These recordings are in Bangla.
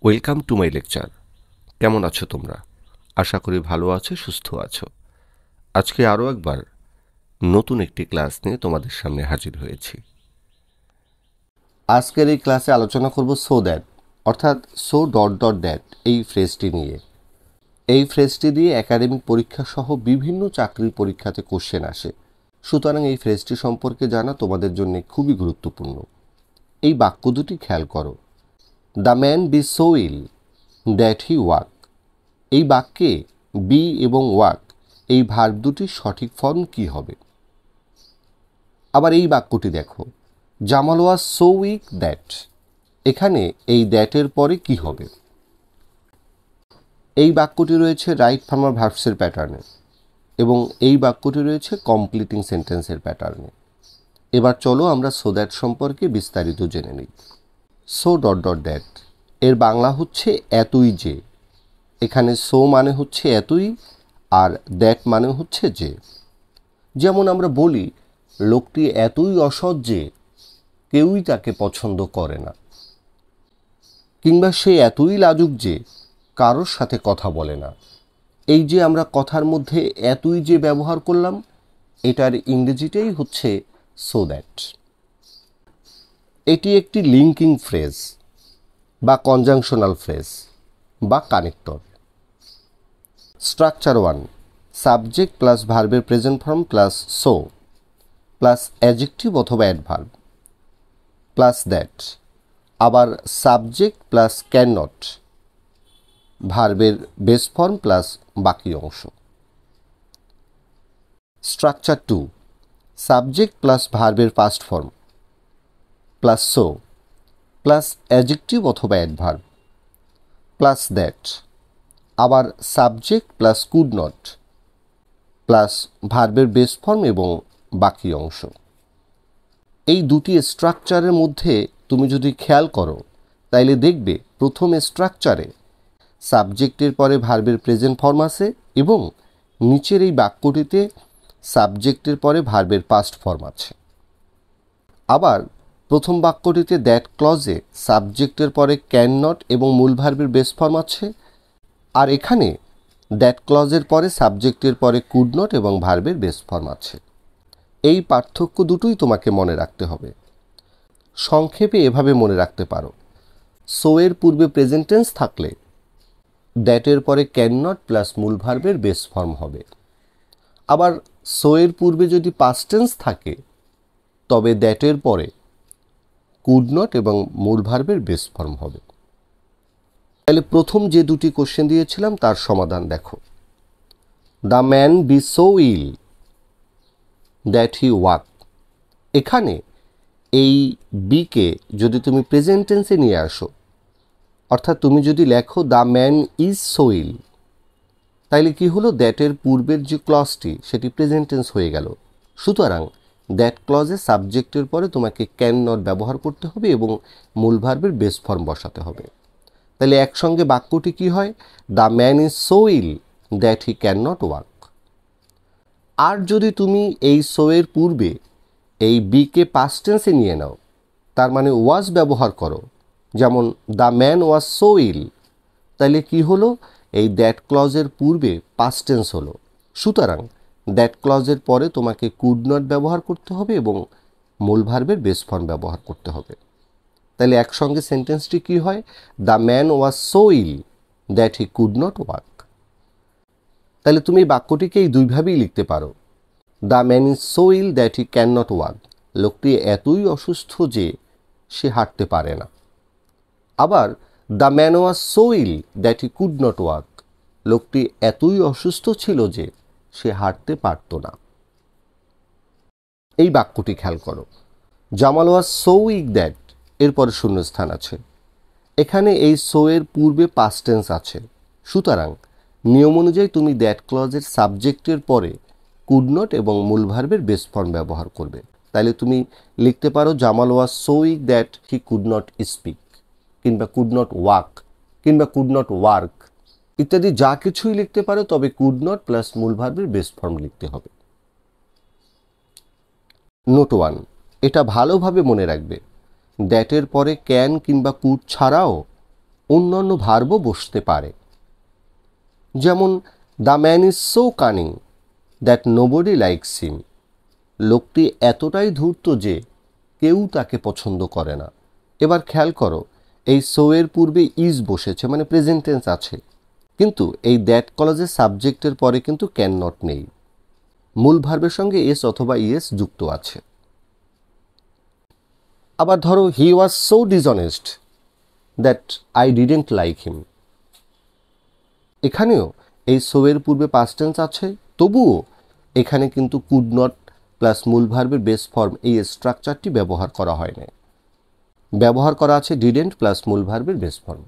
Welcome to my lecture. কেমন আছো তোমরা? আশা করি ভালো আছো, সুস্থ আছো। আজকে আরও একবার নতুন একটি ক্লাস নিয়ে তোমাদের সামনে হাজির হয়েছি। আজকের এই ক্লাসে আলোচনা করব সো দ্যাট, অর্থাৎ সো ডট ডট দ্যাট এই ফ্রেজটি নিয়ে। এই ফ্রেজটি দিয়ে একাডেমিক পরীক্ষা সহ বিভিন্ন চাকরির পরীক্ষাতে কোশ্চেন আসে, সুতরাং এই ফ্রেজটি সম্পর্কে জানা তোমাদের জন্য খুবই গুরুত্বপূর্ণ। এই বাক্য দুটি খেয়াল করো। The man be so ill that he walk. এই বাক্যে বি এবং ওয়াক এই ভার্ব দুটির সঠিক ফর্ম কি হবে? আবার এই বাক্যটি দেখো, Jamal was so weak that. এখানে এই দ্যাটের পরে কি হবে? এই বাক্যটি রয়েছে রাইট ফর্মাল ভার্বসের প্যাটার্নে এবং এই বাক্যটি রয়েছে কমপ্লিটিং সেন্টেন্সের প্যাটার্নে। এবার চলো আমরা সো দ্যাট সম্পর্কে বিস্তারিত জেনে নিই। সো ডট ডট দ্যাট এর বাংলা হচ্ছে এতই যে। এখানে সো মানে হচ্ছে এতই, আর দ্যাট মানে হচ্ছে যে। যেমন আমরা বলি, লোকটি এতই অসৎ যে কেউই তাকে পছন্দ করে না, কিংবা সে এতই লাজুক যে কারোর সাথে কথা বলে না। এই যে আমরা কথার মধ্যে এতই যে ব্যবহার করলাম, এটার ইংরেজিটাই হচ্ছে সো দ্যাট। এটি একটি লিঙ্কিং ফ্রেজ বা কনজাংশনাল ফ্রেজ বা কানেক্টর। স্ট্রাকচার 1, সাবজেক্ট প্লাস ভার্বের present form plus so plus adjective অথবা অ্যাডভার্ব প্লাস দ্যাট, আবার সাবজেক্ট প্লাস ক্যান নট, ভার্বের বেস ফর্ম প্লাস বাকি অংশ। স্ট্রাকচার 2, সাবজেক্ট প্লাস ভার্বের past form plus so plus adjective অথবা অ্যাডভার্ব প্লাস দ্যাট, আবার subject plus could not plus ভার্বের বেস ফর্ম এবং বাকি অংশ। এই দুটি স্ট্রাকচারের মধ্যে তুমি যদি খেয়াল করো, তাইলে দেখবে প্রথম স্ট্রাকচারে সাবজেক্টের পরে ভার্বের প্রেজেন্ট ফর্ম আছে এবং নিচের এই বাক্যটিতে সাবজেক্টের পরে ভার্বের পাস্ট ফর্ম আছে। আবার প্রথম বাক্যটিতে দ্যাট ক্লজে সাবজেক্টের পরে ক্যান নট এবং মূল ভার্বের বেস ফর্ম আছে, আর এখানে দ্যাট ক্লজের পরে সাবজেক্টের পরে কুড নট এবং ভার্বের বেস ফর্ম আছে। এই পার্থক্য দুটোই তোমাকে মনে রাখতে হবে। সংক্ষেপে এভাবে মনে রাখতে পারো, সো এর পূর্বে প্রেজেন্ট টেন্স থাকলে দ্যাটের পরে ক্যান নট প্লাস মূল ভার্বের বেস ফর্ম হবে। আবার সো এর পূর্বে যদি পাস্ট টেন্স থাকে, তবে দ্যাটের পরে কুড নট এবং মূল ভার্বের বেস ফর্ম হবে। তাহলে প্রথম যে দুটি কোশ্চেন দিয়েছিলাম তার সমাধান দেখো। The man be so ill that he walk. এখানে এই বিকে যদি তুমি প্রেজেন্ট টেন্সে নিয়ে আসো, অর্থাৎ তুমি যদি লেখো দ্য ম্যান ইজ সো ইল, তাইলে কি হলো, দ্যাটের পূর্বের যে ক্লজটি সেটি প্রেজেন্ট টেন্স হয়ে গেল। সুতরাং দ্যাট ক্লজে সাবজেক্টের পরে তোমাকে ক্যান নট ব্যবহার করতে হবে এবং মূল ভার্বের বেস ফর্ম বসাতে হবে। তাহলে একসঙ্গে বাক্যটি কি হয়, the man is so ill that he can not walk. আর যদি তুমি এই সো এর পূর্বে এই বিকে পাস্ট টেন্সে নিয়ে নাও, তার মানে ওয়াজ ব্যবহার করো, যেমন দ্য ম্যান ওয়াজ সো ইল, তাহলে কি হলো, এই দ্যাট ক্লজের পূর্বে পাস্ট টেন্স হলো। সুতরাং দ্যাট ক্লজের পরে তোমাকে কুড নট ব্যবহার করতে হবে এবং মূল ভার্বের বেস ফর্ম ব্যবহার করতে হবে। তাহলে একসঙ্গে সেন্টেন্সটি কি হয়, the man was so ill that he could not walk. তাহলে তুমি বাক্যটিকে এই দুইভাবেই লিখতে পারো, the man is so ill that he can not walk. লোকটি এতই অসুস্থ যে সে হাঁটতে পারে না। আবার the man was so ill that he could not walk. লোকটি এতই অসুস্থ ছিল যে সে হাঁটতে পারত না। এই বাক্যটি খেয়াল করো, Jamal was so weak that, এরপরে শূন্যস্থান আছে। এখানে এই সো এর পূর্বে পাস্ট টেন্স আছে, সুতরাং নিয়ম অনুযায়ী তুমি দ্যাট ক্লজের সাবজেক্টের পরে কুড নট এবং মূল ভার্বের বেস ফর্ম ব্যবহার করবে। তাইলে তুমি লিখতে পারো, Jamal was so weak that he could not speak, কিংবা কুড নট ওয়াক, কিংবা কুড নট ওয়ার্ক ইত্যাদি যা কিছুই লিখতে পারো, তবে কুড নট প্লাস মূল ভার্বের বেস ফর্ম লিখতে হবে। নোট 1, এটা ভালোভাবে মনে রাখবে, দ্যাটের পরে ক্যান কিংবা কুড ছাড়াও অন্যান্য ভার্বও বসতে পারে। যেমন the man is so cunning that nobody likes him. লোকটি এতটাই ধূর্ত যে কেউ তাকে পছন্দ করে না। এবার খেয়াল করো, এই সো এর পূর্বে ইজ বসেছে, মানে প্রেজেন্ট টেন্স আছে, কিন্তু এই দ্যাট কলেজের সাবজেক্টের পরে কিন্তু ক্যান নট নেই। মূল ভার্বের সঙ্গে এস অথবা ইএস যুক্ত আছে। আবার ধরো he was so dishonest that I didn't like him. এখানেও এই সো এর পূর্বে পাস্ট টেন্স আছে, তবুও এখানে কিন্তু কুড নট প্লাস মূল ভার্বের বেস ফর্ম এই স্ট্রাকচারটি ব্যবহার করা হয় না। ব্যবহার করা আছে ডিডেন্ট প্লাস মূল ভার্বের বেস ফর্ম।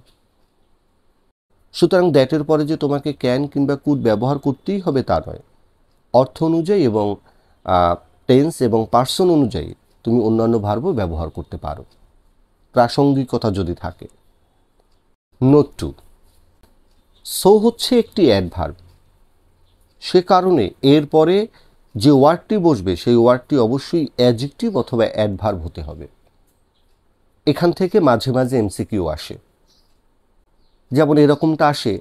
সুতরাং দ্যাটের পরে যে তোমাকে ক্যান কিংবা কুড ব্যবহার করতেই হবে তা নয়। অর্থ অনুযায়ী এবং টেন্স এবং পার্সন অনুযায়ী তুমি অন্যান্য ভার্বও ব্যবহার করতে পারো, প্রাসঙ্গিকতা যদি থাকে। নোট 2, সো হচ্ছে একটি অ্যাডভার্ব। সে কারণে এর পরে যে ওয়ার্ডটি বসবে সেই ওয়ার্ডটি অবশ্যই অ্যাডজেক্টিভ অথবা অ্যাডভার্ব হতে হবে। এখান থেকে মাঝে মাঝে এমসিকিউ আসে, যেমন এরকমটা আসে,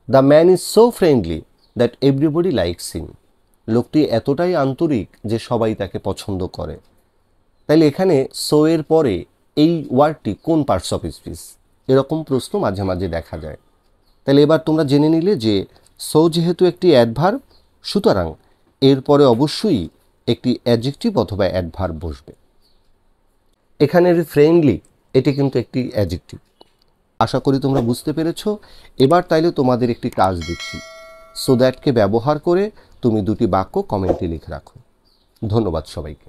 the man is so friendly that everybody likes him. লোকটি এতটাই আন্তরিক যে সবাই তাকে পছন্দ করে। তাইলে এখানে সো এর পরে এই ওয়ার্ডটি কোন পার্টস অফ স্পিচ, এরকম প্রশ্ন মাঝে মাঝে দেখা যায়। তাহলে এবার তোমরা জেনে নিলে যে সো যেহেতু একটি অ্যাডভার্ব, সুতরাং এরপরে অবশ্যই একটি অ্যাডজেক্টিভ অথবা অ্যাডভার্ব বসবে। এখানের ফ্রেন্ডলি এটি কিন্তু একটি অ্যাডজেক্টিভ। আশা করি তোমরা বুঝতে পেরেছো। এবার তাইলে তোমাদের একটি কাজ দিচ্ছি, সো দ্যাটকে ব্যবহার করে তুমি দুটি বাক্য কমেন্টে লিখে রাখো। ধন্যবাদ সবাইকে।